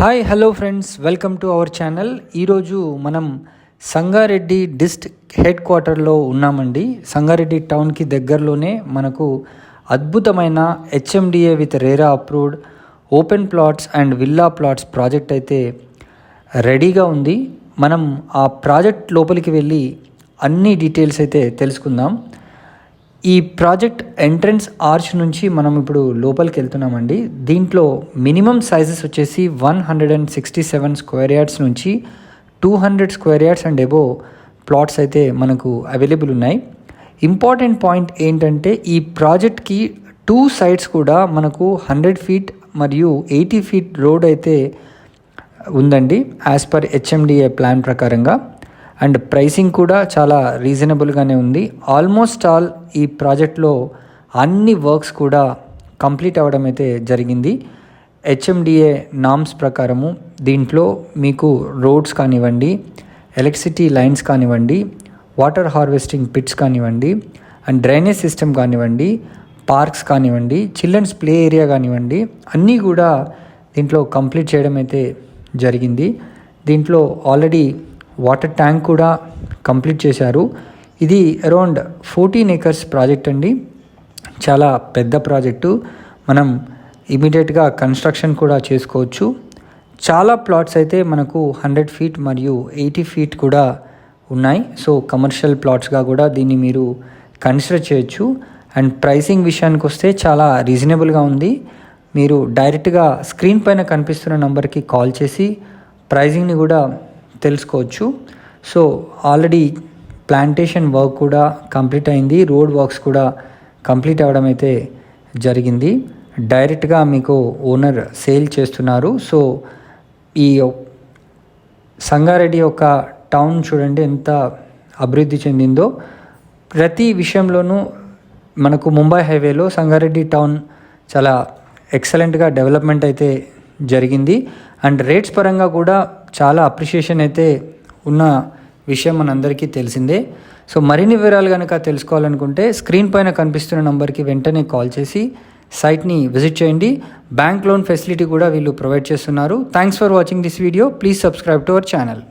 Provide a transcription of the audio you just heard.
Hi hello friends, welcome to our channel. ఈరోజు మనం Sangareddy district head క్వార్టర్లో ఉన్నామండి. సంగారెడ్డి టౌన్కి దగ్గరలోనే మనకు అద్భుతమైన HMDA with RERA approved open plots and villa plots project అయితే రెడీగా ఉంది. మనం ఆ ప్రాజెక్ట్ లోపలికి వెళ్ళి అన్ని డీటెయిల్స్ అయితే తెలుసుకుందాం. ఈ ప్రాజెక్ట్ ఎంట్రన్స్ ఆర్చ్ నుంచి మనం ఇప్పుడు లోపలికి వెళ్తున్నామండి. దీంట్లో మినిమం సైజెస్ వచ్చేసి 167 స్క్వేర్ యార్డ్స్ నుంచి 200 square yards and above plots అయితే మనకు అవైలబుల్ ఉన్నాయి. ఇంపార్టెంట్ పాయింట్ ఏంటంటే ఈ ప్రాజెక్ట్కి 2 సైడ్స్ కూడా మనకు 100 ఫీట్ మరియు 80 ఫీట్ రోడ్ అయితే ఉందండి యాజ్ పర్ హెచ్ఎండిఏ ప్లాన్ ప్రకారంగా. అండ్ ప్రైసింగ్ కూడా చాలా రీజనబుల్గానే ఉంది. ఆల్మోస్ట్ ఆల్ ఈ ప్రాజెక్ట్లో అన్ని వర్క్స్ కూడా కంప్లీట్ అవ్వడం అయితే జరిగింది. హెచ్ఎండిఏ నామ్స్ ప్రకారము దీంట్లో మీకు రోడ్స్ కానివ్వండి, ఎలక్ట్రిసిటీ లైన్స్ కానివ్వండి, వాటర్ హార్వెస్టింగ్ పిట్స్ కానివ్వండి, అండ్ డ్రైనేజ్ సిస్టమ్ కానివ్వండి, పార్క్స్ కానివ్వండి, చిల్డ్రన్స్ ప్లే ఏరియా కానివ్వండి, అన్నీ కూడా దీంట్లో కంప్లీట్ చేయడం అయితే జరిగింది. దీంట్లో ఆల్రెడీ వాటర్ ట్యాంక్ కూడా కంప్లీట్ చేశారు. ఇది అరౌండ్ 14 ఏకర్స్ ప్రాజెక్ట్ అండి. చాలా పెద్ద ప్రాజెక్టు. మనం ఇమీడియట్గా కన్స్ట్రక్షన్ కూడా చేసుకోవచ్చు. చాలా ప్లాట్స్ అయితే మనకు 100 ఫీట్ మరియు 80 ఫీట్ కూడా ఉన్నాయి. సో కమర్షియల్ ప్లాట్స్గా కూడా దీన్ని మీరు కన్సిడర్ చేయొచ్చు. అండ్ ప్రైసింగ్ విషయానికి వస్తే చాలా రీజనబుల్గా ఉంది. మీరు డైరెక్ట్గా స్క్రీన్ పైన కనిపిస్తున్న నెంబర్కి కాల్ చేసి ప్రైజింగ్ని కూడా తెలుసుకోవచ్చు. సో ఆల్రెడీ ప్లాంటేషన్ వర్క్ కూడా కంప్లీట్ అయింది. రోడ్ వర్క్స్ కూడా కంప్లీట్ అవ్వడం అయితే జరిగింది. డైరెక్ట్గా మీకు ఓనర్ సేల్ చేస్తున్నారు. సో ఈ సంగారెడ్డి యొక్క టౌన్ చూడండి ఎంత అభివృద్ధి చెందిందో. ప్రతి విషయంలోనూ మనకు ముంబై హైవేలో సంగారెడ్డి టౌన్ చాలా ఎక్సలెంట్గా డెవలప్మెంట్ అయితే జరిగింది. అండ్ రేట్స్ పరంగా కూడా చాలా అప్రిషియేషన్ అయితే ఉన్న విషయం మనందరికీ తెలిసిందే. సో మరిన్ని వివరాలు కనుక తెలుసుకోవాలనుకుంటే స్క్రీన్ పైన కనిపిస్తున్న నంబర్కి వెంటనే కాల్ చేసి సైట్ని విజిట్ చేయండి. బ్యాంక్ లోన్ ఫెసిలిటీ కూడా వీళ్ళు ప్రొవైడ్ చేస్తున్నారు. Thanks for watching this video. Please subscribe to our channel.